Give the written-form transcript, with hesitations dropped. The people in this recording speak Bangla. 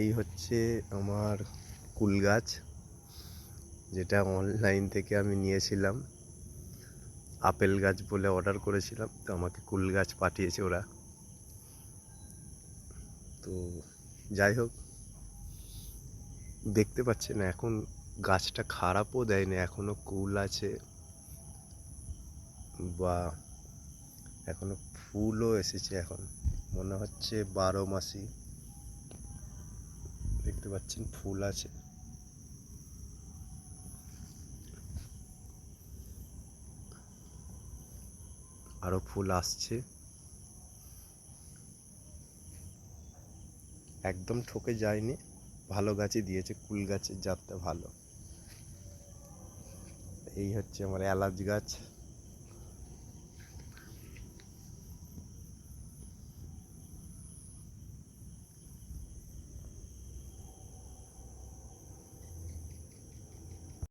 এই হচ্ছে আমার কুল গাছ, যেটা অনলাইন থেকে আমি নিয়েছিলাম। আপেল গাছ বলে অর্ডার করেছিলাম, তো আমাকে কুল গাছ পাঠিয়েছে ওরা। তো যাই হোক, দেখতে পাচ্ছেন এখন গাছটা খারাপও দেয়নি, এখনো কুল আছে বা এখনো ফুলও এসেছে। এখন মনে হচ্ছে 12 মাসি, দেখতে পাচ্ছেন ফুল আছে। আরো ফুল আসছে। একদম ঠকে যায়নি, ভালো গাছই দিয়েছে, কুল গাছের জাতটা ভালো। এই হচ্ছে আমার এলাচ গাছ।